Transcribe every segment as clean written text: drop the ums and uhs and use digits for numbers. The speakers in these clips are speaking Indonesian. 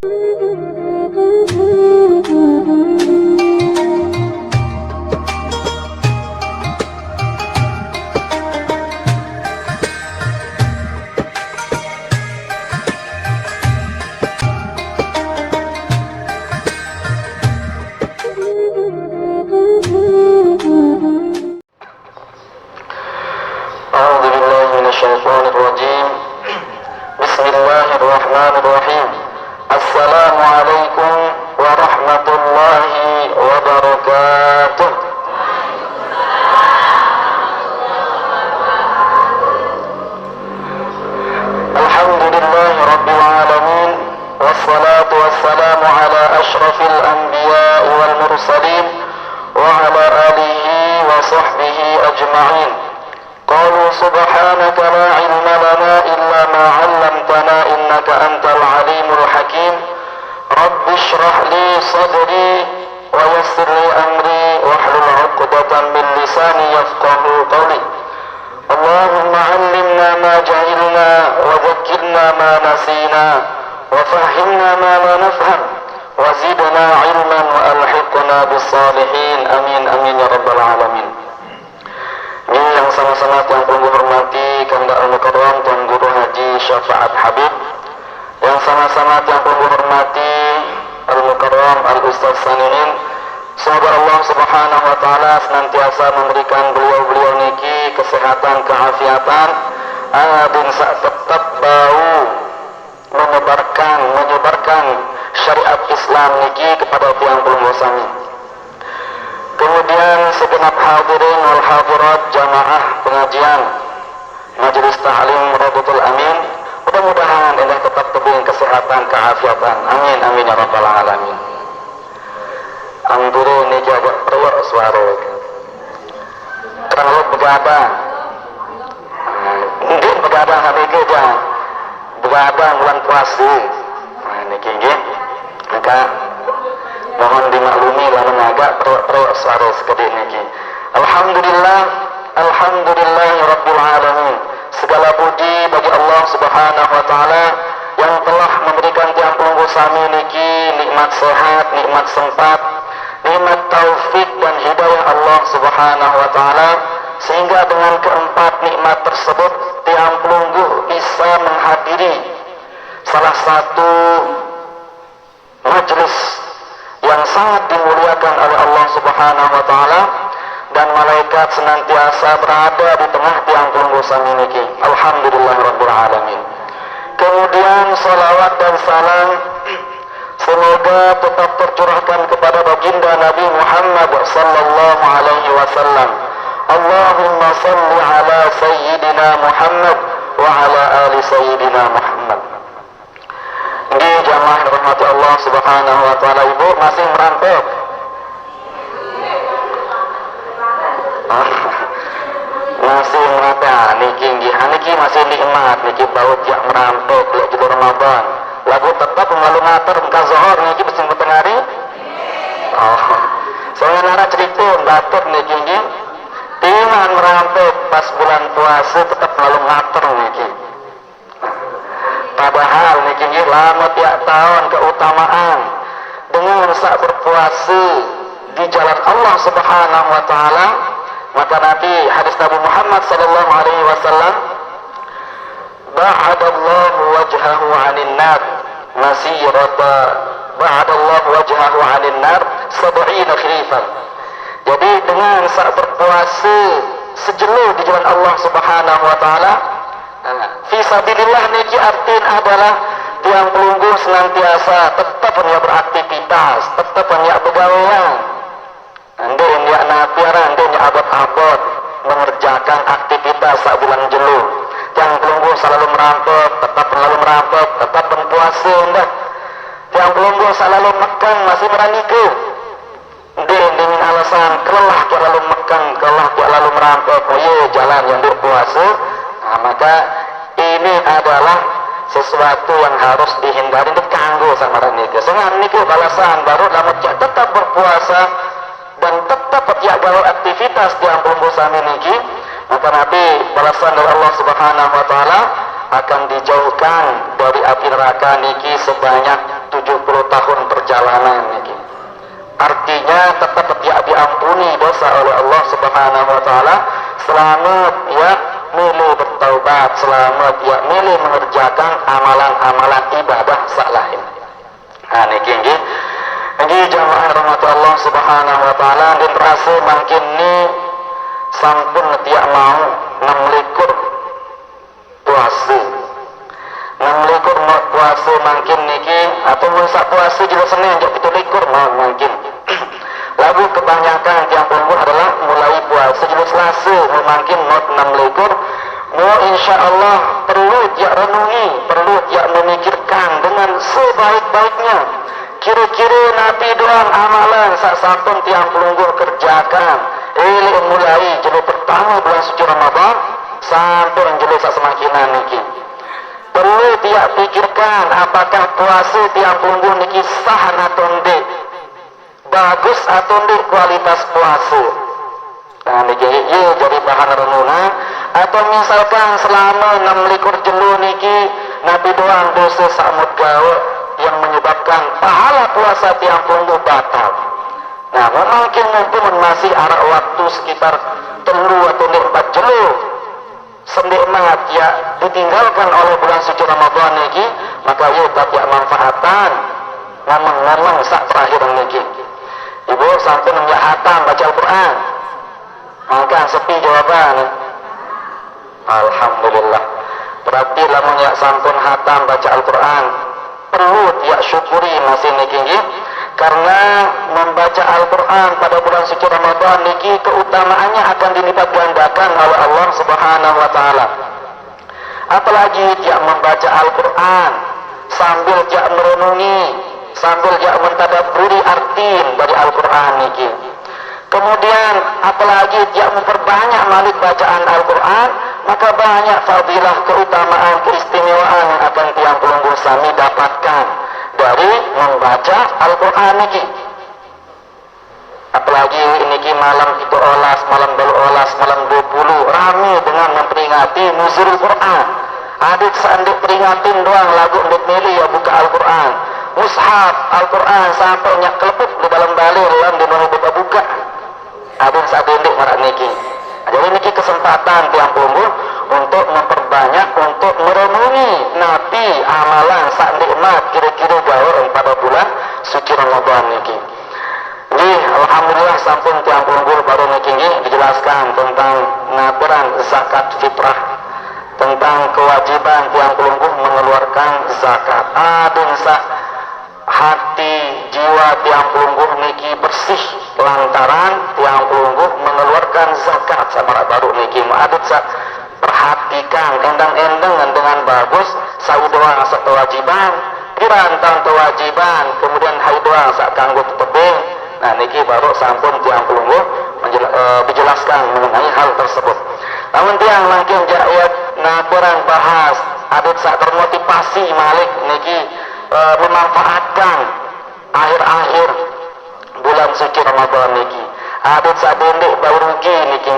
Bismillahirrahmanirrahim. Assalamualaikum warahmatullahi wabarakatuh. Alhamdulillahi rabbil alamin, wassalatu wassalamu ala ashrafil anbiya'i wal mursalin wa ala alihi wa sahbihi ajma'in. Qalu subhanaka la ilma lana illa ma 'allamtana innaka antal alimul hakim. Rabbi shrah li sadri wa yassir li amri wahlul 'uqdatam min lisani yafqahu qawli. Allahumma 'allimna ma jahilna wa dhakkirna ma nasina wa fahhimna ma la nafham wa zidna 'ilman wa alhiqna bis salihin. Amin amin ya rabbal alamin. Ini yang sama-sama yang perlu hormati Kehendak Al-Mukarram Tuan Guru Haji Syafaat Habib, yang sama-sama yang perlu hormati Al-Mukarram Al-Ustaz Sani'in. Semoga Allah Subhanahu wa taala senantiasa memberikan beliau-beliau niki kesehatan, keafiatan, dan tetap bau menyebarkan syariat Islam niki kepada tiang pelunggu sami. Kemudian segenap hadirin wal hadirat jamaah pengajian Majelis Ta'lim Rabatul Amin, mudah-mudahan anda tetap tebing kesehatan, keafiatan. Amin amin ya rabbal alamin. Angguru ini agak perwak suara kerana begadang mungkin begadang hari kerja begadang bulan puasa ini gini, maka mohon dimaklumi lamun agak perwak suara sekedip niki. Alhamdulillah, alhamdulillahi rabbil alamin. Segala puji bagi Allah Subhanahu wa taala yang telah memberikan tiang pelunggu sami niki nikmat sehat, nikmat sempat, nikmat taufik dan hidayah Allah Subhanahu wa taala, sehingga dengan keempat nikmat tersebut tiang pelunggu bisa menghadiri salah satu majelis yang sangat dimuliakan oleh Allah Subhanahu wa taala, dan malaikat senantiasa berada di tengah tiang pelunggu sami niki. Alhamdulillah rabbil alamin. Kemudian salawat dan salam semoga tetap tercurahkan kepada baginda Nabi Muhammad sallallahu alaihi wasallam. Allahumma salli ala sayyidina Muhammad wa ala ali sayyidina Muhammad. Di jamaah rahmati Allah Subhanahu wa taala, ibu masih merantau? Masih merantau niki masih nikmat niki bau tiap merantau kalau judul Ramadan. Lagu tetap malu ngater muka zohor niki bersing petengari. Soalnya nara cerita batur niki timan merantau pas bulan puasa tetap malu ngater niki. Padahal niki lama tiap tahun keutamaan dengan saat berpuasa di jalan Allah Subhanahu wa taala. Maka Nabi, hadis Nabi Muhammad sallallahu alaihi wasallam, ba'adallahu wajhahu 'anil nar masirata ba'adallahu wajhahu 'anil nar 70 khirifan. Jadi dengan saat berpuasa sejenuh di jalan Allah Subhanahu wa taala, fi sabilillah niki artinya adalah tiang pelunggu senantiasa tetap beraktivitas, tetap bergawean. Anda yang napiaran, anda yang abad-abad mengerjakan aktivitas saat bulan jelu. Yang pelunggu selalu merampok, tetap berpuasa anda. Yang pelunggu selalu makan, masih berani ke. Anda dengan alasan kelah dia lalu makan, kelah dia lalu merampok, jalan yang berpuasa. Maka ini adalah sesuatu yang harus dihindari untuk kanggo sama ranika. Senang niku balasan baru lamun tetap berpuasa dan tetap tiap aktivitas tiang pelunggu sami niki, maka Nabi balasan dari Allah Subhanahu wa taala akan dijauhkan dari api neraka niki sebanyak 70 tahun perjalanan niki. Artinya tetap ya diampuni dosa oleh Allah Subhanahu wa taala, selamat ya milih bertaubat, selamat ya milih mengerjakan amalan-amalan ibadah salahin. Nah niki nggih. Nggih jamaah rahmat Allah Subhanahu wa taala, dan rasa makin ni sampun tiak mau 6 puasa. 6 mau puasa makin niki atau masak puasa juga Senin jak 17 mau makin. Lalu kebanyakan yang punggung adalah mulai puasa juga Selasa mungkin mau 6 mau insyaallah perlu tiak renungi, perlu tiak memikirkan dengan sebaik-baiknya. Kira-kira Nabi doang amalan sak sampun tiang pelungguh kerjakan mulai jadi pertama bulan suci Ramadan sampai jadi sak semakinan niki. Perlu tiak pikirkan apakah puasa tiang pelungguh niki sah atau tidak, bagus atau tidak kualitas puasa. Nah niki jadi bahan renungan. Atau misalkan selama 6 jelu niki Nabi doang dosa samut gawe yang menyebabkan pahala puasa tiang pelungguh batal. Nah mungkin masih ada waktu sekitar 3 atau 4 jelu sendikmat ya ditinggalkan oleh bulan suci Ramadan niki, maka ya tapi manfaatan ngomong-ngomong sak terakhir niki. Ibu sampai nggak hatam baca Al-Quran, maka sepi jawaban. Alhamdulillah. Berarti lamun ya sampun hatam baca Al-Quran perlu ya syukuri masih niki nggih, karena membaca Al-Quran pada bulan suci Ramadan niki keutamaannya akan dilipat gandakan oleh Allah Subhanahu wa taala. Apalagi dia membaca Al-Quran sambil dia merenungi, sambil dia mentadabburi arti dari Al-Quran niki. Kemudian apalagi dia memperbanyak malik bacaan Al-Quran, maka banyak fadilah, keutamaan, keistimewaan yang akan tiang pelungguh sami dapatkan dari membaca Al-Quran niki. Apalagi niki malam itu olas, malam baru olas, malam 20 rame dengan memperingati nuzul Quran. Adik seandik peringatin doang lagu ndik milih ya buka Al-Quran, mushaf Al-Quran sampai nyak kelepuk di dalam balir lan di mana buka-buka. Adik seandik marak niki. Jadi niki kesempatan tiang pelungguh untuk memperbanyak, untuk merenungi Nabi amalan sak nikmat kira-kira gawe pada bulan suci Ramadan niki. Jadi alhamdulillah sampun tiang pelungguh baru niki dijelaskan tentang ngaturan zakat fitrah, tentang kewajiban tiang pelungguh mengeluarkan zakat. Adun sak hati jiwa tiang pelungguh niki bersih lantaran tiang pelungguh mengeluarkan zakat sama baru niki. Adun sak perhatikan endang-endang dengan bagus sau doang sak kewajiban, kirantang kewajiban, kemudian hai doang sak kanggo tebing. Nah niki baru sampun tiang pelungguh dijelaskan mengenai hal tersebut. Namun tiang makin jayat kurang bahas adit sak termotivasi malik niki memanfaatkan akhir-akhir bulan suci Ramadan niki. Adit sak dendek bau rugi niki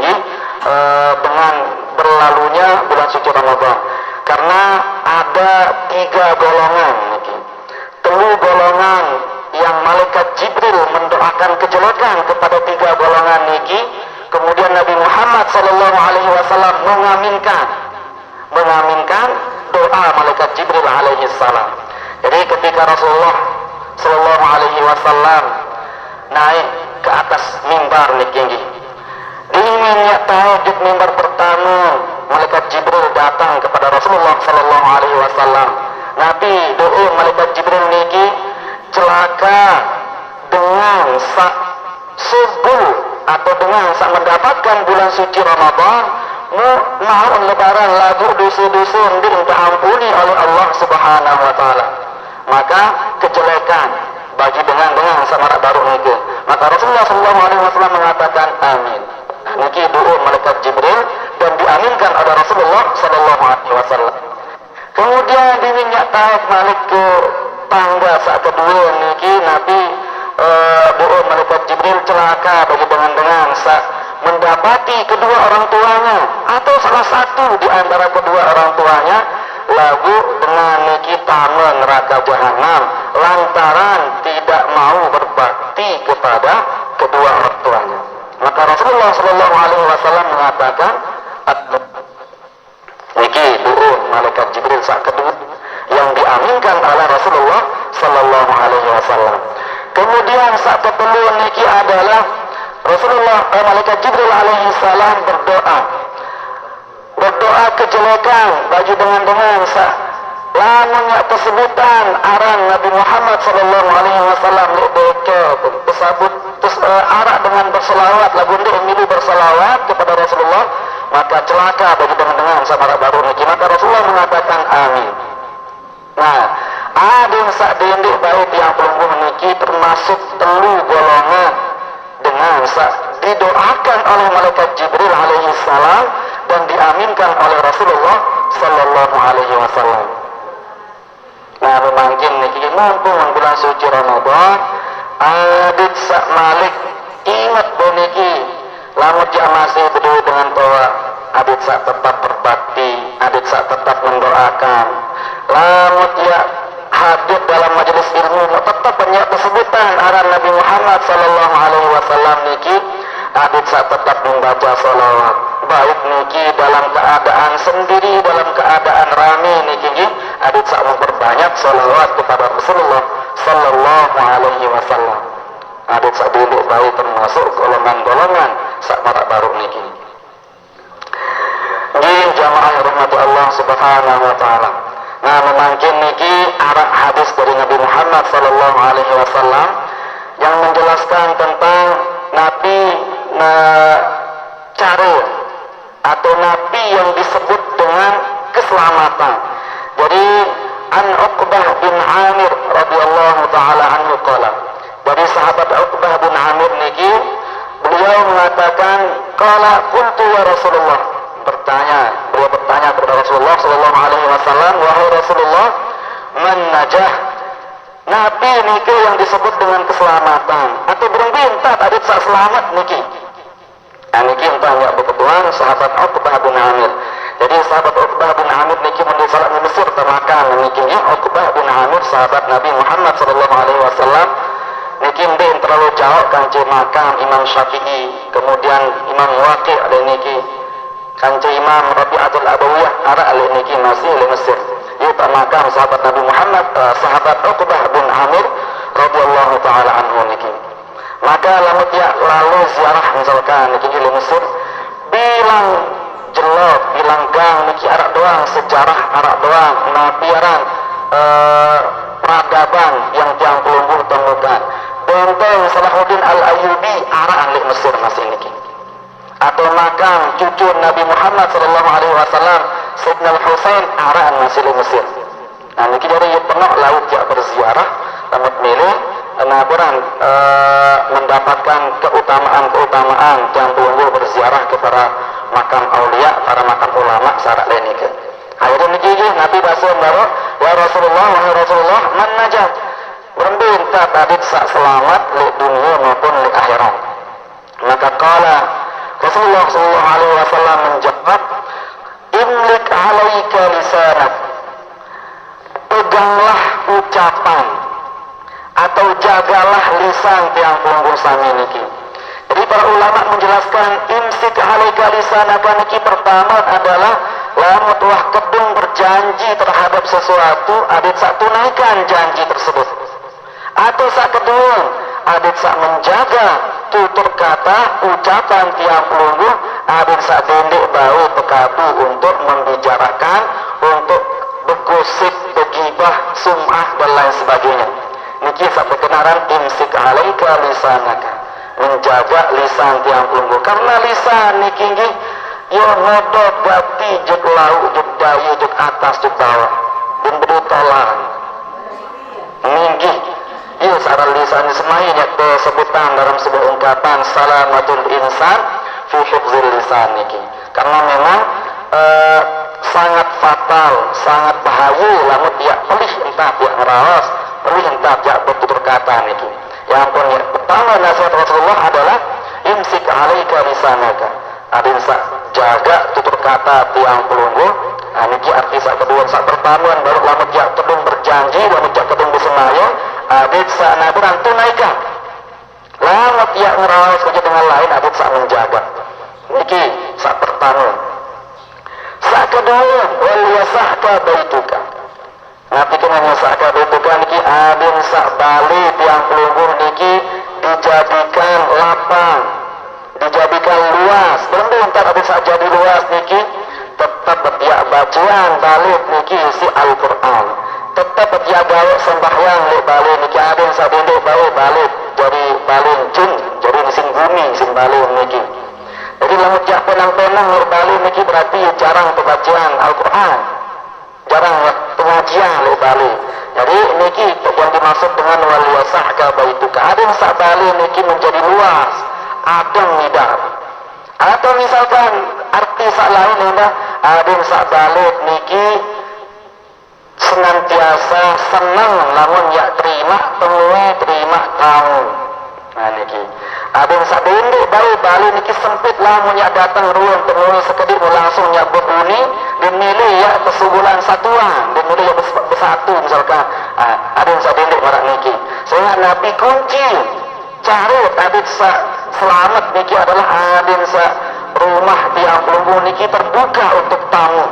dengan berlalunya bulan suci Ramadan, karena ada 3 golongan niki. 3 golongan yang malaikat Jibril mendoakan kejelekan kepada 3 golongan niki. Kemudian Nabi Muhammad SAW mengaminkan doa malaikat Jibril alaihi salam. Jadi ketika Rasulullah SAW naik ke atas mimbar niki, dinginnya tahajud mimbar pertama, malaikat Jibril datang kepada Rasulullah SAW. Nabi doa malaikat Jibril niki celaka dengan sak subuh atau dengan sak mendapatkan bulan suci Ramadan mau lebaran lagu dosa-dosa yang diampuni oleh Allah Subhanahu wa taala. Maka kejelekan bagi dengan samarak baru niki. Maka Rasulullah SAW mengatakan amin. Niki doa malaikat Jibril dan diaminkan oleh Rasulullah SAW. Kemudian diminyak taik malik ke tangga saat kedua niki Nabi doa malaikat Jibril celaka bagi dengan saat mendapati kedua orang tuanya atau salah satu di antara kedua orang tuanya lagu dengan niki taman neraka jahanam lantaran tidak mau berbakti kepada kedua orang tuanya. Maka Rasulullah Shallallahu Alaihi Wasallam mengatakan, niki du'un malaikat Jibril saat kedua yang diaminkan oleh Rasulullah Shallallahu Alaihi Wasallam. Kemudian saat kedua niki adalah Rasulullah malaikat Jibril alaihi salam berdoa kejelekan bagi dengan lamunnya tersebutan aran Nabi Muhammad Sallallahu Alaihi Wasallam tersebut arak dengan berselawat lagu ini berselawat kepada Rasulullah, maka celaka bagi dengan sama baru niki. Maka Rasulullah mengatakan amin. Nah, adin sak dindik baik yang pelungguh niki termasuk telu golongan dengan sak didoakan oleh malaikat Jibril alaihi salam dan diaminkan oleh Rasulullah Sallallahu Alaihi Wasallam. Nah, memangkin niki mampu bulan suci Ramadan, adit sak malik ingat boniki, lamun dia masih berdua dengan toa, adit sak tetap berbakti, adit sak tetap mendoakan, lamun dia hadir dalam majelis ilmu, tetap banyak kesebutan aran Nabi Muhammad Sallallahu Alaihi Wasallam niki, adit sak tetap membaca salawat, baik niki dalam keadaan sendiri, dalam keadaan rame niki, adit sak memperbanyak salawat kepada Rasulullah Sallallahu Alaihi Wasallam. Adit sak dulu baik termasuk golongan-golongan sak marak baru niki. Nggih jamaah rahmati Allah Subhanahu wa taala. Nah, memangkin niki arah hadis dari Nabi Muhammad Sallallahu Alaihi Wasallam yang menjelaskan tentang Nabi cara atau Nabi yang disebut dengan keselamatan. Jadi an Uqbah bin Amir radhiyallahu taala anhu qala, dari sahabat Uqbah bin Amir niki beliau mengatakan qala qultu ya Rasulullah, beliau bertanya kepada Rasulullah Sallallahu Alaihi Wasallam, wahai Rasulullah, man najah, Nabi niki yang disebut dengan keselamatan atau berhenti entah adit sak selamat niki. Niki tanya kebetulan sahabat Uqbah bin Amir. Jadi sahabat Uqbah bin Amir niki mendisalat di Mesir termakan niki Uqbah bin Amir sahabat Nabi Muhammad Sallallahu Alaihi Wasallam niki mbin terlalu jauh kanci makam Imam Syafi'i, kemudian Imam Waqi' ada niki kanci Imam Rabi'atul Adawiyah ada niki masih di Mesir. Itu makam sahabat Nabi Muhammad sahabat Uqbah bin Amir radhiyallahu taala anhu niki. Maka lalu ziarah misalkan niki di Mesir, bilang jelok, bilang gang niki arak doang sejarah, arak doang nabiaran peradaban yang tiang pelumbuh temukan. Benteng Salahuddin Al-Ayyubi arak di Mesir masih niki. Atau makam cucu Nabi Muhammad Sallallahu Alaihi Wasallam Sayyidina Al-Husain arak masih di Mesir. Nah niki dari penuh laut jak berziarah, tamat milih naburan mendapatkan keutamaan yang pelumbuh berziarah kepada makam aulia, para makam ulama syarat lain niki. Akhirnya niki Nabi Rasul baru, ya Rasulullah, wahai Rasulullah, man najat, berhenti entah tadi sak selamat li dunia maupun li akhirat. Maka kala Rasulullah Sallallahu Alaihi Wasallam menjawab, imlik alaika lisanak, peganglah ucapan atau jagalah lisan tiang pelungguh sami niki. Jadi para ulama menjelaskan imsik alaika lisanaka niki pertama adalah lamun wah kedung berjanji terhadap sesuatu, adit sak tunaikan janji tersebut. Atau sak kedua, adit sak menjaga tutur kata ucapan tiang pelungguh, adit sak dendik bau pekabu untuk membicarakan, untuk bergosip, bergibah, sum'ah dan lain sebagainya. Niki sak perkenaran imsik alaika lisanaka, menjaga lisan tiang pelungguh. Karena lisan niki yo ngodot gati juk lauk juk dayu juk atas juk bawah dan bertolan minggih yo saran lisan semai yak sebutan dalam sebuah ungkapan salamatul insan fi hifzil lisan niki. Karena memang sangat fatal, sangat bahaya lamun dia pelih entah dia ngerawas, pelih entah dia bertutur kata niki. Yang pertama nasihat Rasulullah adalah imsik alaika lisanaka, adin sak jaga tutur kata tiang pelungguh, niki arti sak kedua sak pertamuan baru lamun jak kedung berjanji lamun jak kedung bersemaya adik sak naburan tunaikan lamun jak ngeraos kerja dengan lain adik sak menjaga niki sak pertamuan sak kedua wal yasahka baituka nanti kena yasahka baituka niki adik sak bali tiang pelungguh niki dijadikan lapang dijadikan luas belum entar adik sak jadi luas niki tetap betiak bacaan balik niki isi Al-Quran tetap betiak gawe sembahyang lek balik niki adin sadendek bawe balik jadi balik jin jadi sing bumi sing balik niki jadi lamun jak penang-penang lek balik niki berarti jarang pembacaan Al-Quran jarang pengajian lek balik jadi niki yang dimaksud dengan wal yasahka baituka adin sak balik niki menjadi luas adem nidar atau misalkan arti sak lain ya adin sak balik niki senantiasa senang lamun ya terima temui terima tamu nah niki adin sak dendek balik niki sempit lamun ya datang ruang temui sekedip langsung ya berbunyi dan milih ya kesubulan satuan dan milih ya bersatu misalkan adin sak dendek marak niki sehingga nabi kunci cari adin sak selamat niki adalah adin sak rumah tiang pelungguh niki terbuka untuk tamu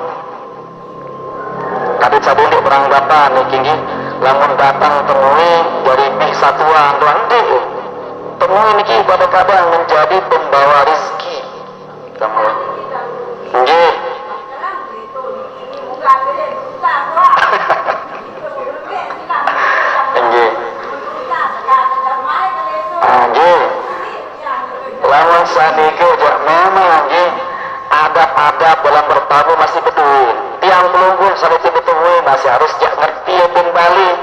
kadit sadendek beranggapan niki lamun datang temui dari pih satuan tuan dek temui niki kadang-kadang menjadi pembawa rezeki kamu nggih nggih nggih lamun saniki jak memang nggih adab-adab dalam bertamu masih betul tiang pelungguh sampai ditemui masih harus jak ngerti pun balik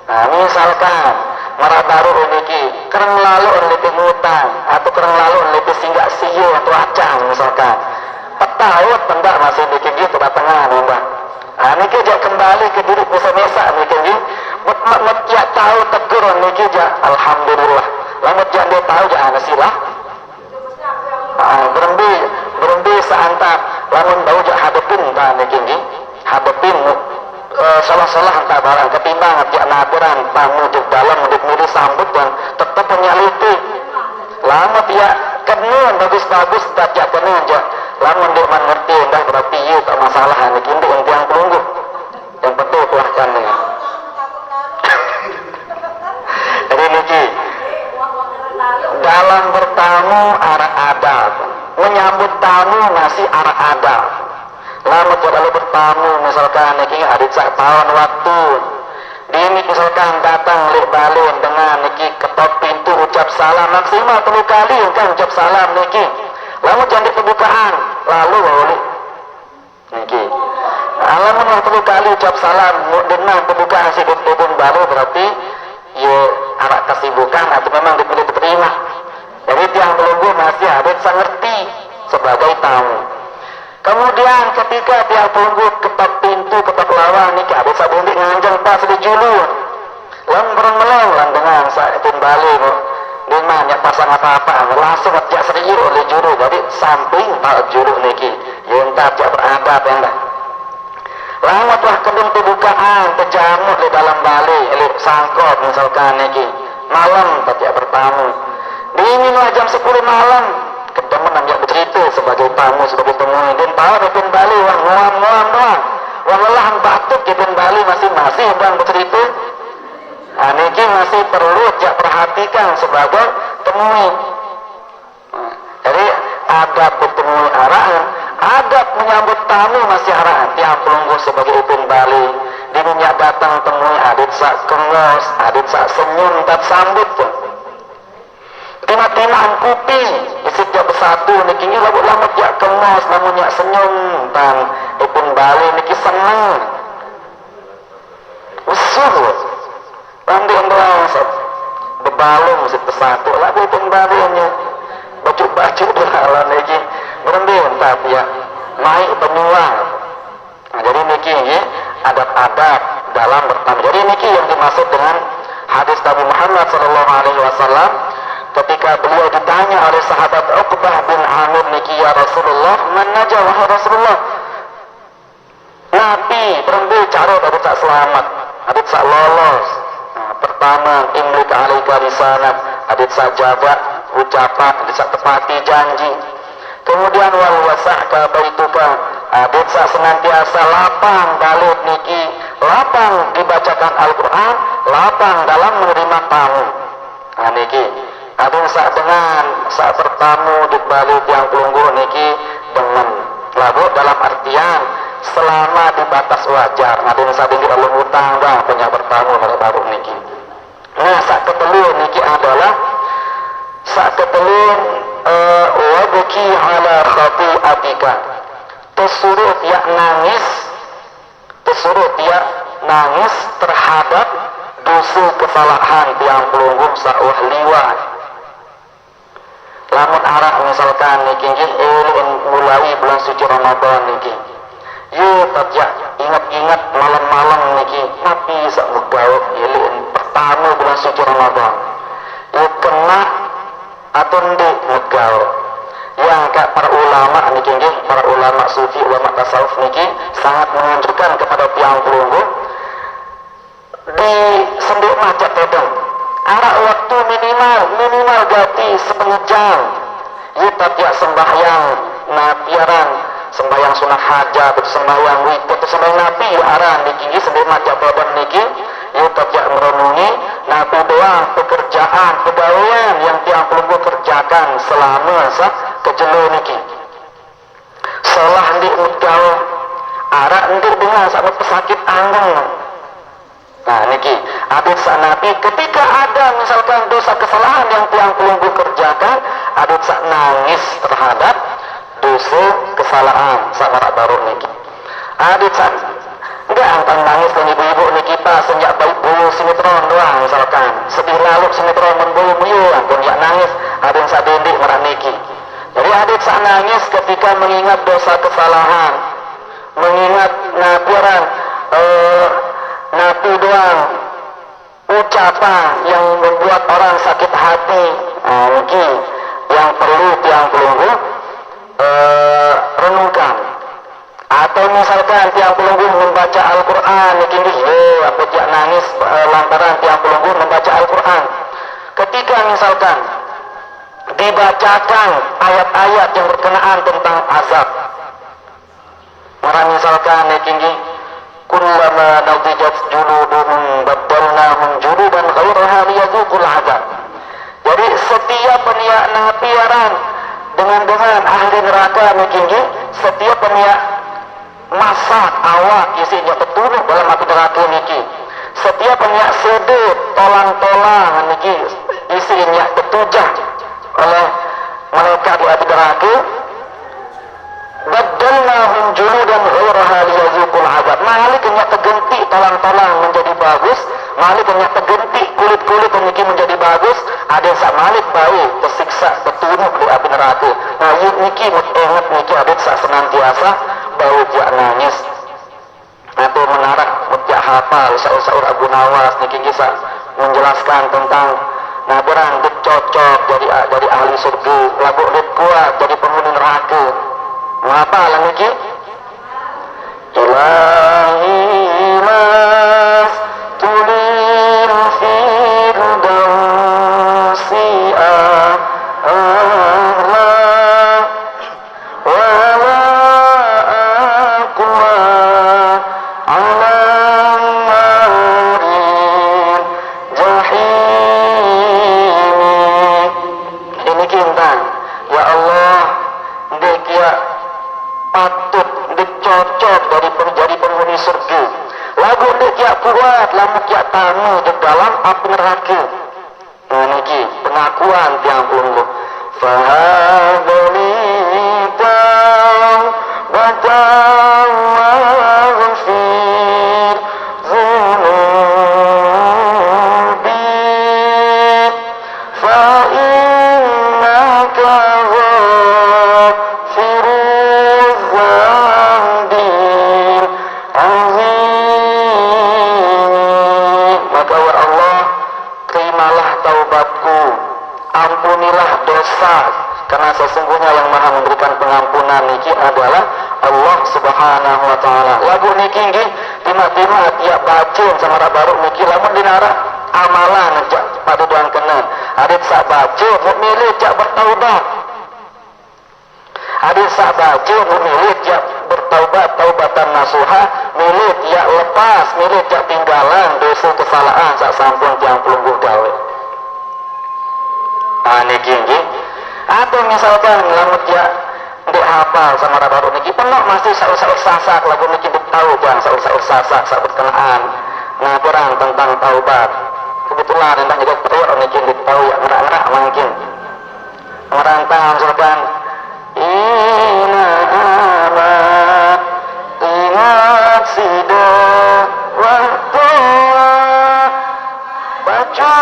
nah misalkan marah baru niki kereng lalu lebih ngutang atau kereng lalu lebih singgah siu atau acang misalkan petawat pendak masih niki gitu batengan mbak nah niki jak kembali ke diri bisa-bisa niki met jak tahu tegur niki jak alhamdulillah lamun jak dia tahu jak anasilah berhenti seantap lamun bau jak hadepin tak niki hadepin salah-salah hantar barang ketimbang tiap naburan tamu di dalam di milih sambut dan tetap menyaliti lama tiap kenun bagus-bagus tak tiap kenun jak lamun dia mengerti dah berarti iya tak masalah niki untuk yang pelungguh yang betul pelahkan nih jadi niki dalam bertamu arah adab menyambut tamu masih arah adab lama kalau bertamu misalkan niki adit sak tahun waktu ini misalkan datang lek balen dengan niki ketok pintu ucap salam maksimal 3 kali kan ucap salam niki lama jangan pembukaan lalu boleh niki alamun 3 kali ucap salam dengan pembukaan sibuk baru berarti ya arah kesibukan atau memang dipilih diterima jadi tiang pelungguh masih adit sangerti sebagai tamu kemudian ketika tiang pelungguh ketok pintu ketok lawang niki adit sabundik nganjeng pas di julur lembreng meleng dengan saetin bali dengan ya pasang apa-apa langsung jak serius oleh juru jadi samping tak juru niki yang tak beradab yang dah lama telah kedung pembukaan terjamu di dalam bali elit sangkot misalkan niki malam tak bertamu dinginlah jam 10 malam ketemu namanya bercerita sebagai tamu sebagai temui dan tahu repin bali wang nguam doang wang lelah batuk repin bali masing-masing dan bercerita niki masih perlu jak perhatikan sebagai temui jadi adab bertemui arahan adab menyambut tamu masih arahan tiang pelungguh sebagai ipin bali diminyak datang temui adit sak kengos adit sak senyum tak sambut pun tima-timaan kupi isik jak bersatu niki lamut jak kengos namun jak senyum tan ipin bali niki senang usuh Bandi emblas bebalung mesti bersatu lagi pembaliannya baju-baju berhalan lagi berendam tapi ya naik penyuang nah, jadi niki ya adab-adab dalam bertamu jadi niki yang dimaksud dengan hadis Nabi Muhammad SAW ketika beliau ditanya oleh sahabat Uqbah bin Amir niki ya Rasulullah man najah wahai Rasulullah Nabi berhenti carut adit sak selamat, adit sak lolos. Nah, pertama imlik alaika lisanak, adit sak jaga ucapan, adit sak tepati janji. Kemudian wal wasa'ka baituka, adit sak senantiasa lapang balik niki, lapang dibacakan Al-Quran, lapang dalam menerima tamu. Nah niki adin sak dengan sak bertamu di balik yang pelunggu niki dengan lagu dalam artian selama di batas wajar. Adin sak tinggi dalam utang dah punya bertamu pada baru niki. Nah sak ketelu niki adalah sak ketelu wabki ala khati'atika, tesurut ya nangis, tesurut ya nangis terhadap dosa kesalahan tiang pelungguh sa'wah liwat. Lamun arak misalkan niki mulai bulan suci Ramadan niki, yuk tajak ingat-ingat malam-malam niki nabi sak mugaw pertama bulan suci Ramadan yuk kena atau ndik mugaw yang kak para ulama niki para ulama sufi, ulama tasawuf niki sangat menganjurkan kepada tiang pelungguh di sendik macet pedang arak waktu minimal ganti setengah jam kita tiap sembahyang nabiaran sembahyang sunah hajat atau sembahyang witir atau sembahyang nabi aran niki sendik macet pedang niki kita tiap merenungi nabi doang pekerjaan pegawaian yang tiang pelungguh kerjakan selama kejelo niki salah ndik mudgaw arak ndik dengan sampai pesakit anggung. Nah niki adit sak nabi ketika ada misalkan dosa kesalahan yang tiang pelungguh kerjakan, adit sak nangis terhadap dosa kesalahan sak marak baru niki. Adit sak enggak antang nangis dan ibu-ibu niki pas senjak baik bulu sinetron doang misalkan sedih lalu sinetron membulu miu ampun ya nangis adit sak dendik marak niki. Jadi adit sak nangis ketika mengingat dosa kesalahan, mengingat nabiran nabi doang ucapan yang membuat orang sakit hati. Niki yang perlu tiang pelungguh renungkan. Atau misalkan tiang pelungguh membaca Al-Quran niki apa tiang nangis lantaran tiang pelungguh membaca Al-Quran. Ketika misalkan dibacakan ayat-ayat yang berkenaan tentang azab, maka misalkan niki kullama nadijat juluduhum baddalnahum juludan ghairaha liyadzuqul azab. Jadi setiap peniak nabiaran dengan ahli neraka niki setiap peniak masak awak isinya keturuh dalam api neraka niki, setiap peniak sedut tolang-tolang niki isinya ketujah oleh mereka di api neraka. Baddalnahum juludan ghairaha liyadzuqul azab. Malik nya tegenti tolang-tolang menjadi bagus, malik nya tegenti kulit-kulit niki menjadi bagus, ada sak malik baik tersiksa ketunuh di api neraka. Nah niki ingat niki ada sak senantiasa bau jak nangis atau menarak mutiak hafal saur Abu Nawas niki kisah menjelaskan tentang nah berang cocok jadi ahli surga, lagu kuat jadi penghuni neraka. Mengapa lah niki? Ilahi mas tulir firdausi a'la wa la aqwa ala narin jahim. Ini kita ya Allah dekia patut dicocok dari penghuni surga. Lagu dia kuat, lamu dia tamu di dalam api neraka. Nah niki pengakuan tiang pelungguh. Fahadli tawbatan waghfir zunubi fa innaka ampunilah dosa, karena sesungguhnya yang maha memberikan pengampunan niki adalah Allah Subhanahu wa taala. Lagu niki nggih tiba-tiba tiap baca sama baru niki lamun dinara amalan jak paduan kena. Adik sak baca memilih jak bertaubat. Adik sak baca memilih jak bertaubat taubatan nasuha, milih jak lepas, milih jak tinggalan dosa kesalahan sak sampun tiang pelungguh gawe. Niki nggih. Atau misalkan lamun jak ndek hafal sama baru niki penuh masih saus-saus sasak lagu niki tahu bang saus-saus sasak sak berkenaan ngapuran tentang taubat. Kebetulan entah juga ketua niki tahu ya ngerak-ngerak mungkin merantang misalkan ina amat ingat sida waktu baju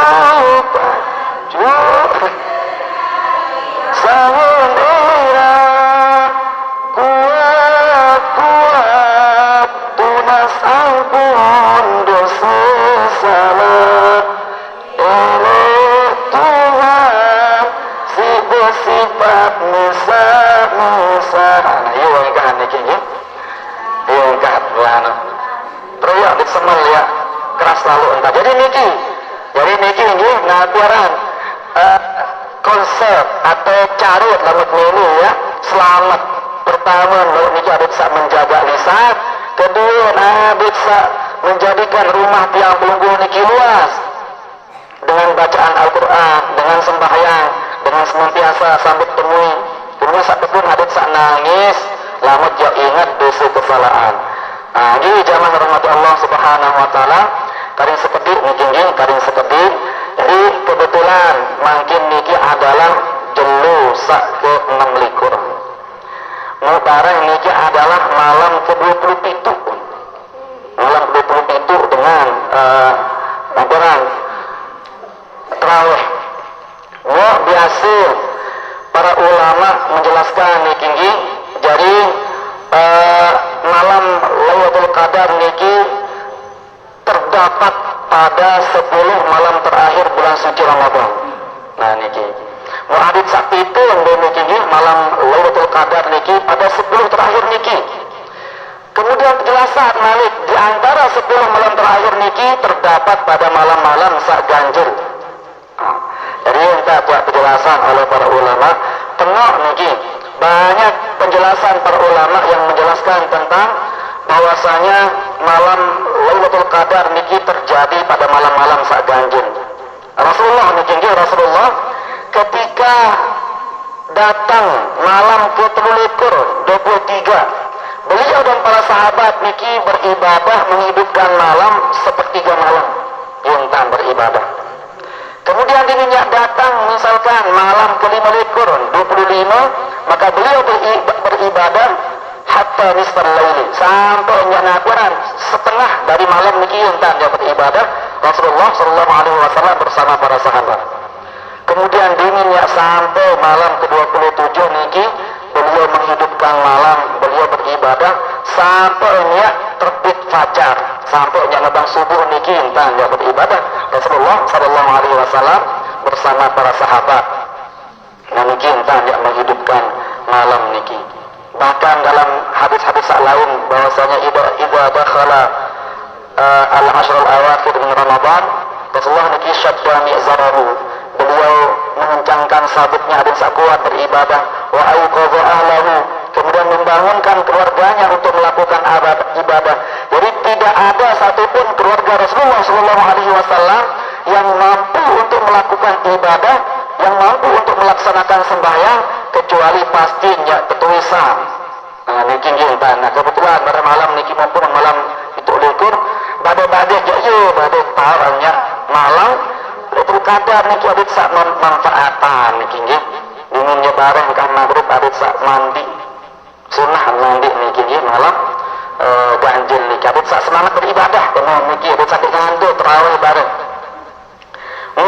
sahun era kuat tunas ampun dosa salah oleh Tuhan si bersifat misa. Nah iya wangkahan ini kini iya wangkahan lana teriak di semel ya keras lalu entah jadi niki ini ngapuran konsep atau carut lalu menu ya selamat pertama lalu niki ada bisa menjaga lisan, kedua bisa menjadikan rumah tiang pelungguh niki luas dengan bacaan Al-Quran, dengan sembahyang, dengan senantiasa sambut temui. Kemudian saat pun hadits sak nangis, lamut ya ingat dosa kesalahan. Nah, ini zaman rahmat Allah Subhanahu wa taala, karing sekedik niki karing sekedik. Jadi kebetulan mungkin niki adalah jelu sak ke-6 Mubareng niki adalah malam ke-27. Malam ke-27 dengan laporan tarawih. Biasa para ulama menjelaskan niki jadi malam Lailatul Qadar niki terdapat pada 10 malam terakhir bulan suci Ramadan. Nah niki muadid sakti itu yang niki malam Lailatul Qadar niki pada 10 terakhir niki. Kemudian penjelasan Malik di antara 10 malam terakhir niki terdapat pada malam-malam sak ganjil. Jadi kita buat penjelasan oleh para ulama tengok niki banyak penjelasan para ulama yang menjelaskan tentang bahwasanya malam Lailatul Qadar niki terjadi pada malam-malam sak ganjil. Rasulullah niki Rasulullah ketika datang malam ke-23 beliau dan para sahabat niki beribadah menghidupkan malam sepertiga malam yuntan beribadah. Kemudian diminyak datang misalkan malam ke-25 maka beliau beribadah hatta nisfal laili sampai nyanakuran setengah dari malam niki yuntan dia beribadah Rasulullah sallallahu alaihi wasallam bersama para sahabat. Kemudian diminyak sampai malam ke-27 niki beliau menghidupkan malam, beliau beribadah sampai nyak terbit fajar, sampai nyak nebang subuh niki entah dia beribadah Rasulullah sallallahu alaihi wasallam bersama para sahabat. Nah niki entah dia menghidupkan malam niki. Bahkan dalam hadis-hadis lain bahwasanya idza dakhala al-ashrul awakhir min Ramadan Rasulullah niki syadda mi'zarahu, beliau mengencangkan sabitnya hadis kuat beribadah wa ayqadha ahlahu, kemudian membangunkan keluarganya untuk melakukan ibadah. Jadi tidak ada satupun keluarga Rasulullah sallallahu alaihi wasallam yang mampu untuk melakukan ibadah, yang mampu untuk melaksanakan sembahyang kecuali pastinya ketulisan. Nah niki nah kebetulan pada malam niki mumpung malam itu likur badai-badai jaya badai tahunya malam Lailatul Qadar niki adit sak manfaatan niki nggih dinginnya bareng kan maghrib adit sak mandi sunnah mandi niki malam ganjil niki adit sak semangat beribadah benar niki adit sak ngantuk tarawih bareng.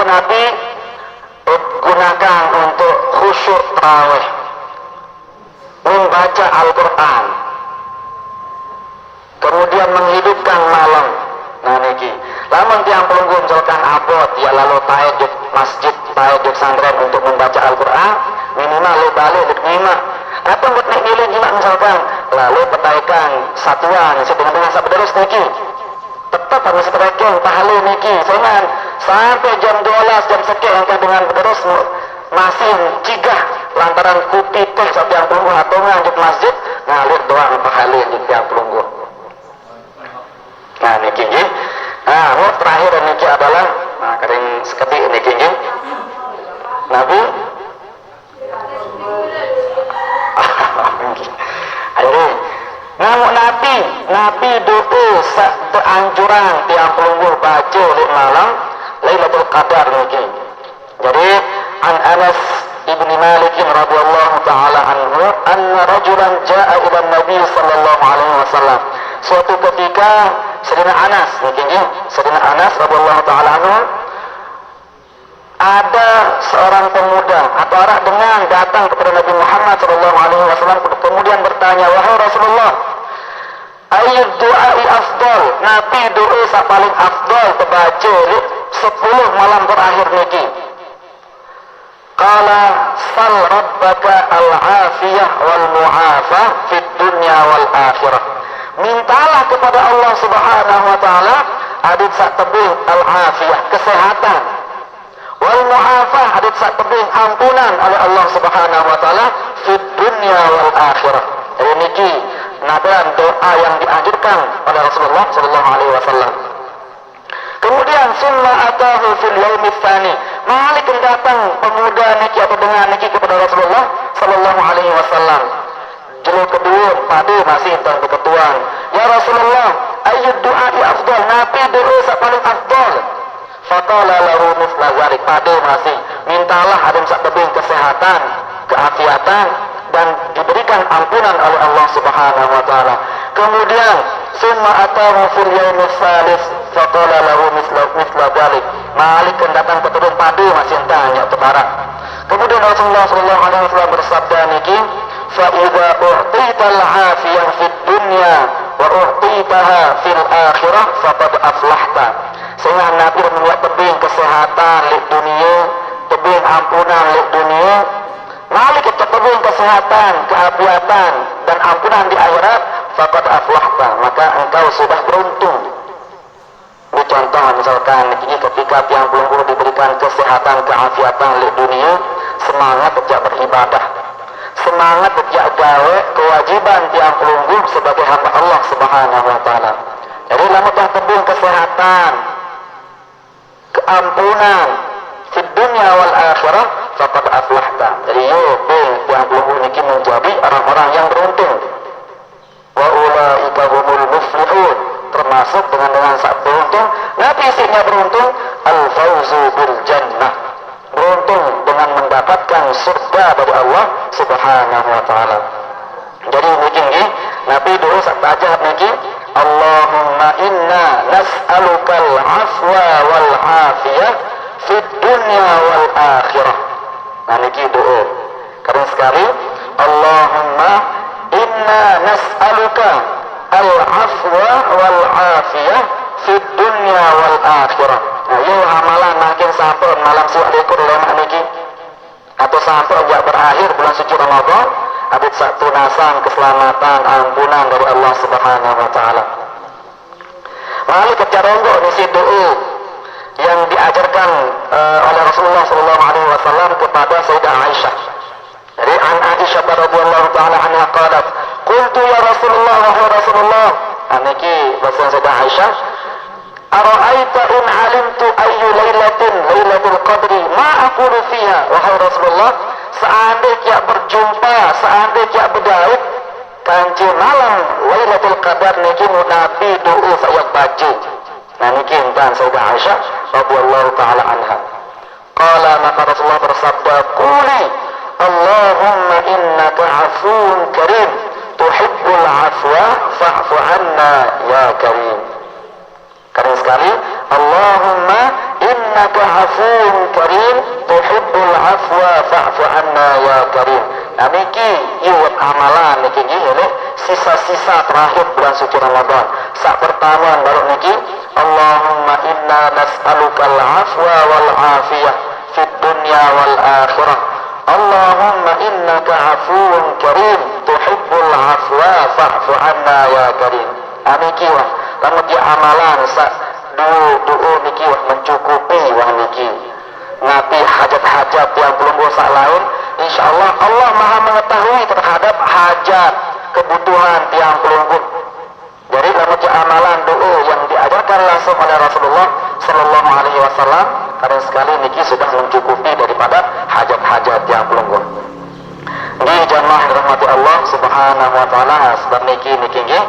Nabi gunakan untuk khusyuk tarawih membaca Al-Quran kemudian menghidupkan malam. Nah niki lamun tiang pelungguh misalkan abot ya lalu tahajud masjid tahajud santren untuk membaca Al-Quran minimal lo balik 5 atau buat naik nilai jimat misalkan, lalu petaikan satuan dengan sabdaros niki tetap harus petaikan pahala niki jangan sampai jam 12 jam sekian angka dengan berterus masih cigah lantaran kuti teh yang pelunggu hatungan di masjid ngalir doang pahala di yang pelunggu. Nah niki nah terakhir niki adalah kering seketik niki Nabi akhirnya ngamuk Nabi doa sak anjuran tiang pelunggu baca di malam Lailatul Qadar niki. Jadi an Anas ibn Malik radhiyallahu taala anhu anna rajulan jaa ila Nabi sallallahu alaihi wasallam. Suatu ketika Sayyidina Anas niki Sayyidina Anas radhiyallahu taala anhu ada seorang pemuda atau orang dengan datang kepada Nabi Muhammad sallallahu alaihi wasallam kemudian bertanya, wahai Rasulullah, ayyud du'ai afdal, Nabi doa yang paling afdal terbaca 10 malam terakhir niki. Qala sal rabbaka al-afiyah wal mu'afah fid dunya wal akhirah. Mintalah kepada Allah Subhanahu wa taala adit sak tebih al-afiyah, kesehatan. Wal mu'afah adit sak tebih ampunan oleh Allah Subhanahu wa taala fid dunya wal akhirah. Jadi niki nadaran doa yang dianjurkan oleh Rasulullah sallallahu alaihi wasallam. Kemudian summa atahu fil yaumil tsani. Malik datang pemuda niki atau dengan niki kepada Rasulullah sallallahu alaihi wasallam. Jilid kedua pada masih tentang keketuaan. Ya Rasulullah, ayyud du'ai afdal, Nabi doa yang paling afdal. Faqala lahu mithla dzalik, pada masih mintalah ada sak tebing kesehatan, keafiatan dan diberikan ampunan oleh Allah Subhanahu wa taala. Kemudian summa atahu fil yaumil tsalits faqala lahu mithla dzalik. Malik datang ke turun padu masih tanya tebarak. Kemudian Rasulullah sallallahu alaihi wasallam bersabda niki, fa idza u'tital 'afiyah fid dunya wa u'titaha fil akhirah faqad aflahta. Sehingga Nabi membuat tebing kesehatan di dunia, tebing ampunan di dunia. Malik tebing kesehatan, keafiatan dan ampunan di akhirat, faqad aflahta, maka engkau sudah beruntung. Ini contoh misalkan ini ketika tiang pelunggu diberikan kesehatan, keafiatan di dunia, semangat sejak beribadah, semangat sejak gawe kewajiban tiang pelunggu sebagai hamba Allah Subhanahu wa taala. Jadi lamun tebing kesehatan, keampunan di dunia wal akhirah faqad aflahta. Jadi yang belum ini menjadi orang-orang yang beruntung. Wa ulaika humul muflihun, termasuk dengan saat beruntung. Nabi isinya beruntung al-fauzu bil jannah, beruntung dengan mendapatkan surga dari Allah Subhanahu wa taala. Jadi mungkin Nabi doa saat tajab niki, Allahumma inna nas'alukal afwa wal afiyah fid dunya wal akhirah. Nah niki doa keren sekali. Allahumma inna nas'aluka al afwa wal afiyah fid dunya wal akhirah. Nah yuk amalan makin sampai malam suat likur lama niki atau sampai sejak berakhir bulan suci Ramadan, ada satu nasan keselamatan ampunan dari Allah Subhanahu wa taala. Lalu kejaronggo misi doa yang diajarkan oleh Rasulullah sallallahu alaihi wasallam kepada Sayyidah Aisyah. Dari an Aisyah radhiyallahu taala anha qalat, "Qultu ya Rasulullah wa Rasulullah." Aniki bahasa Sayyidah Aisyah, "Ara'aita in 'alimtu ayyu lailatul qadri ma aqulu fiha?" Wahai Rasulullah, seandainya berjumpa, seandainya berdaud kanji malam Lailatul Qadar niki Nabi doa saya baca. Nah niki dan Sayyidah Aisyah radhiyallahu taala anha. Qala maka Rasulullah bersabda, "Quli Allahumma innaka 'afuwun karim, tuhibbul 'afwa fa'fu 'anna ya karim." Keren sekali. Allahumma innaka 'afuwun karim, tuhibbul 'afwa fa'fu 'anna ya karim. Nah niki iwat amalan niki ini sisa-sisa terakhir bulan suci Ramadan. Saat pertama baru niki Allahumma inna nas'alukal afwa wal afiyah fid dunya wal akhirah. Allahumma innaka afuwun karim tuhibbul afwa fa'fu anna ya karim. Niki wah lamun dia amalan sak du'u niki wah mencukupi wah niki ngapi hajat-hajat yang belum bosak lain, insyaallah Allah Maha mengetahui terhadap hajat kebutuhan tiang pelungguh. Jadi lamun dia amalan doa yang diajarkan langsung oleh Rasulullah sallallahu alaihi wasallam karena sekali niki sudah mencukupi daripada hajat-hajat tiang pelungguh. Nggih jamaah dirahmati Allah Subhanahu wa taala, sebab niki nggih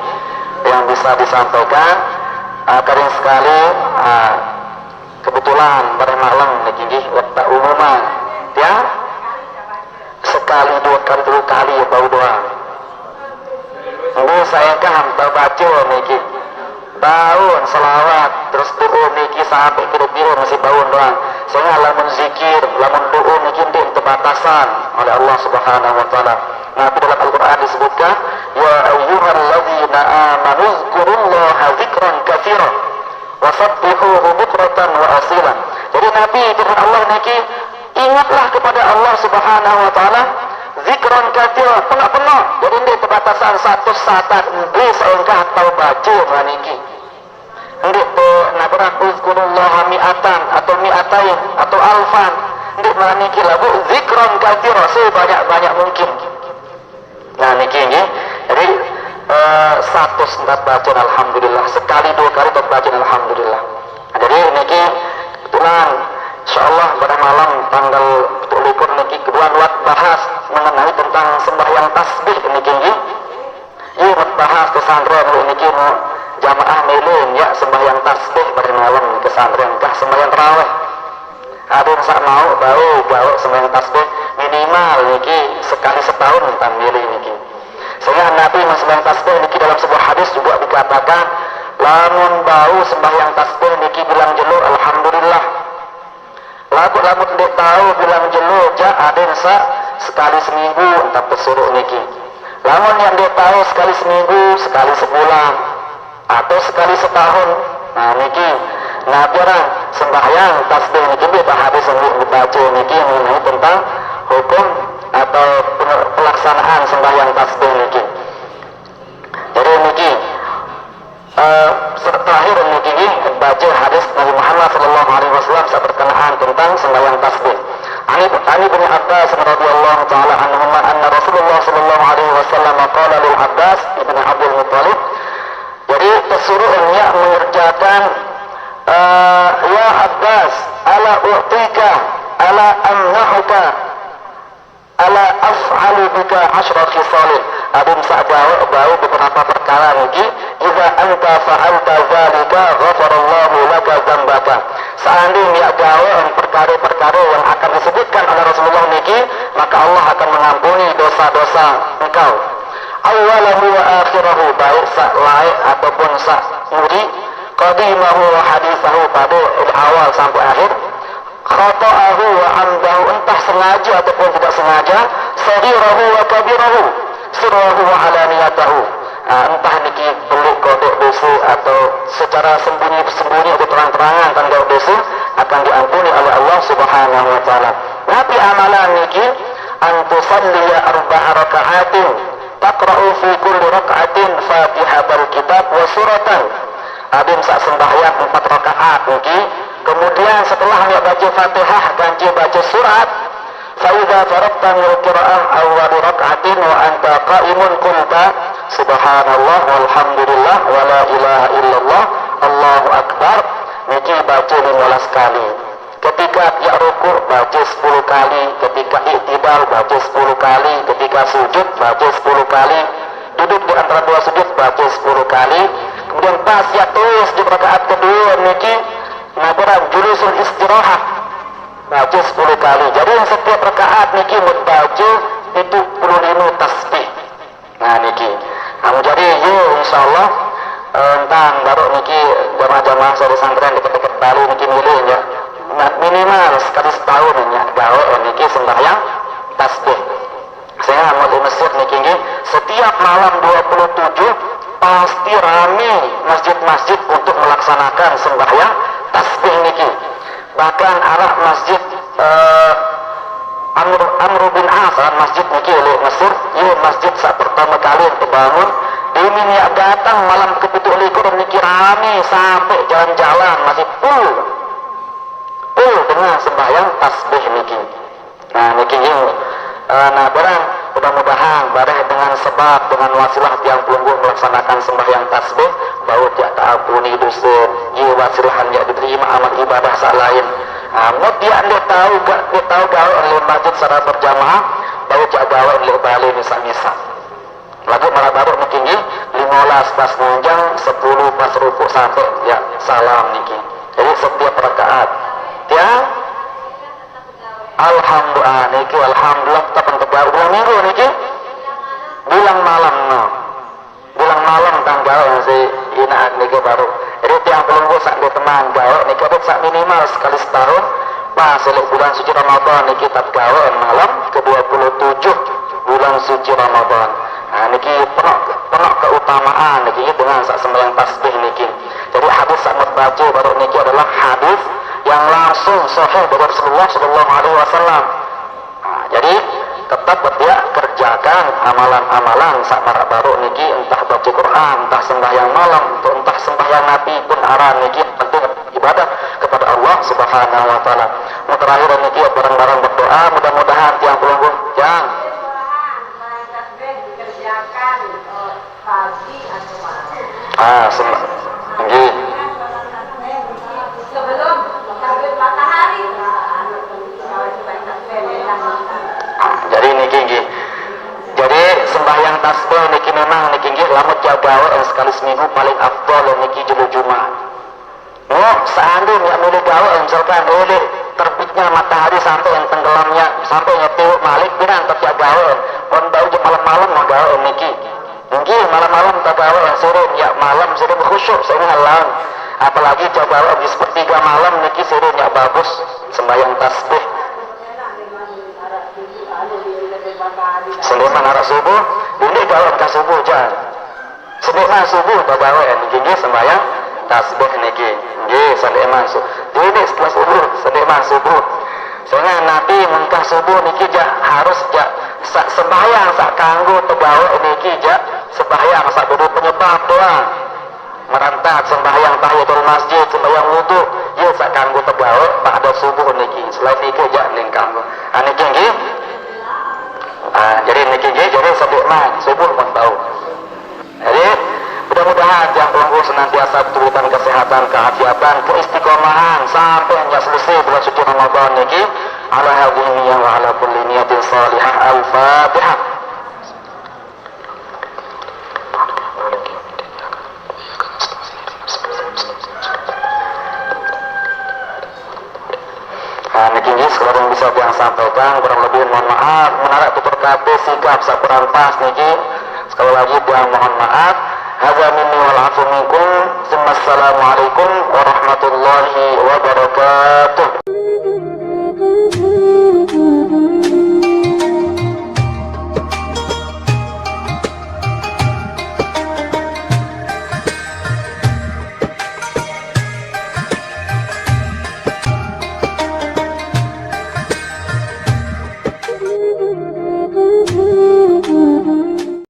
yang bisa disampaikan kering sekali kebetulan pada malam niki waktu umuman ya sekali dua kali tiga kali ya bau doa. Bu saya kan tahu baca niki baun selawat terus doa niki sampai kira-kira masih baun doang. Saya lamun zikir lamun doa niki di batasan oleh Allah Subhanahu wa taala. Nah, dalam Al-Qur'an disebutkan ya ayyuhalladzina amanu dzkurullaha dzikran katsiran wasabbihuhu bukratan wa asilan. Jadi Nabi firman Allah niki ingatlah kepada Allah Subhanahu wa taala zikran katsiran penuh-penuh. Jadi ini terbatasan satu saat bisa engkau tahu baca maniki. Hendak tu nabrak uzkurullaha mi'atan atau mi'atain atau alfan. Hendak maniki lagu zikran katsiran sebanyak-banyak mungkin. Nah niki nggih. Jadi satu sendat bacaan alhamdulillah, sekali dua kali bacaan alhamdulillah. Nah, jadi niki kebetulan insyaallah pada malam tanggal 21 niki kedua buat bahas mengenai tentang sembahyang tasbih niki nggih. Ieu bahas pesantren niki jamaah melun ya sembahyang tasbih pada malam ke pesantren kah sembahyang tarawih. Ada yang sak mau bau sembahyang tasbih minimal niki sekali setahun tampil niki. Sehingga Nabi sembahyang tasbih niki dalam sebuah hadis juga dikatakan lamun bau sembahyang tasbih niki bilang jelu alhamdulillah. Lamun dia tahu bilang jelu ja aden sekali seminggu entah pesuruh niki. Lamun yang dia tahu sekali seminggu, sekali sebulan atau sekali setahun. Nah niki Nabi orang sembahyang tasbih niki beda hadis yang dibaca niki mengenai tentang hukum atau pelaksanaan sembahyang tasbih niki. Jadi niki terakhir niki baca hadis Nabi Muhammad sallallahu alaihi wasallam berkenaan tentang sembahyang tasbih. Ani bin Abbas radhiyallahu taala anhuma anna Rasulullah sallallahu alaihi wasallam qala lil Abbas ibn Abdul Muttalib. Jadi tersuruhnya mengerjakan ya Abbas ala u'tika ala amnahuka ala af'alu bika asyra khisalin. Adem sa'jawab bau beberapa perkara niki idza anta fa'alta dzalika ghafarallahu laka dzambaka. Seandainya jawab perkara-perkara yang akan disebutkan oleh Rasulullah niki maka Allah akan mengampuni dosa-dosa engkau. Awalahu wa akhirahu baik sak laik ataupun sak muri qadimahu wa hadithahu pada awal sampai akhir khata'ahu wa amdahu entah sengaja ataupun tidak sengaja saghirahu wa kabirahu sirrahu wa alaniyatahu entah niki belik kodok dosa atau secara sembunyi-sembunyi atau terang-terangan tanda dosa akan diampuni oleh Allah Subhanahu wa taala. Nabi amalan niki antusalliya arba'a raka'atin taqra'u fi kulli raka'atin fatihatul kitab wa suratan. Adim sak sembahyang 4 rakaat niki kemudian setelah dia baca Fatihah dan dia baca surat fa idza faraqta min qira'ah awwal rak'atin wa anta qa'imun qulta subhanallah walhamdulillah wa la ilaha illallah Allahu akbar niki baca 15 kali. Ketika dia rukuk baca 10 kali, ketika i'tidal baca 10 kali, ketika sujud baca 10 kali, duduk di antara dua sujud baca 10 kali. Kemudian pas ya terus di rakaat kedua niki nabaran julusul istirahat baca 10 kali. Jadi setiap rakaat niki membaca itu 75 tasbih. Nah niki. Jadi insyaallah tentang baru niki jamaah-jamaah dari pesantren dekat-dekat Bali niki milih ya. Minimal sekali setahun ya gawe niki sembahyang tasbih. Saya mau di masjid niki setiap malam 27 pasti rame masjid-masjid untuk melaksanakan sembahyang tasbih niki. Bahkan arah masjid Amr bin As masjid niki oleh Mesir, ya masjid saat pertama kali dibangun. Ini niat datang malam ke-17 niki rame sampai jalan-jalan masih full dengan sembahyang tasbih niki. Nah niki nah barang mudah-mudahan barang dengan sebab dengan wasilah tiang pelungguh melaksanakan sembahyang tasbih bau tiak ampuni dosa, ia wasilahan ya diterima amal ibadah saat lain. Dia tahu gawe oleh masjid secara berjamaah, bau tiak gawe oleh balik misa-misa. Lagu malah baru niki 15 pas nunjang 10 pas rukuk sampai ya salam niki. Jadi setiap rakaat tiang alhamdulillah kita pentegaw bulan minggu niki bilang malam tanggal si inaat niki baru. Jadi tiang pelunggu sak di teman gawe niki ada sak minimal sekali setahun pas bulan suci Ramadan niki tak gawe malam ke-27 bulan suci Ramadan. Nah niki penuh keutamaan niki dengan sak sembahyang tasbih niki. Jadi hadis sak baca baru niki adalah hadis yang langsung sahih dari Rasulullah sallallahu alaihi wasallam. Jadi tetap dia kerjakan amalan-amalan sak marak baru niki entah baca Quran, entah sembahyang malam, entah sembahyang nabi pun aran niki penting ibadah kepada Allah Subhanahu wa taala. Terakhir niki bareng-bareng berdoa mudah-mudahan tiang pelungguh yang pagi atau malam. Nggih. Sebelum terbit matahari. Jadi niki nggih. Jadi sembahyang tasbih niki memang niki nggih lamun jaga sekali seminggu paling afdal niki julu Jumat. Seandainya mulai gawe misalkan oleh terbitnya matahari sampai yang tenggelamnya sampai nyetiu malik binan terjaga gawe pun bau malam-malam mau gawe niki. Nggih malam-malam tagawe sering ya malam sering khusyuk sering halang. Apalagi jaga di sepertiga malam niki sering ya bagus sembahyang tasbih. Seleman arah subuh, ini gawe ka subuh jan. Seleman subuh tagawe niki sembahyang tasbih niki. Nggih seleman subuh. Ini setelah subuh seleman subuh. Soalnya Nabi mengkah subuh niki harus sembahyang sak kanggo tegawe niki sembahyang sak kudu penyebab doa. Merantat sembahyang tahiyatul masjid, sembahyang wudu, ya sak kanggo tegawe pada subuh niki. Selain niki ning kanggo. Niki nggih. Jadi niki nggih jadi sedekman subuh pun tahu. Jadi mudah-mudahan yang pelungguh senantiasa diberikan kesehatan, keafiatan, keistiqomahan sampai hanya selesai bulan suci Ramadan niki. Ala hadhihi niyyah wa ala kulli niyatin salihah. Al-Fatihah. Niki sekarang yang bisa yang sampaikan kurang lebih mohon maaf menarik berkata sikap sakurang pas niki sekali lagi yang mohon maaf. Hadza minni wal afu minkum. Assalamualaikum warahmatullahi wabarakatuh.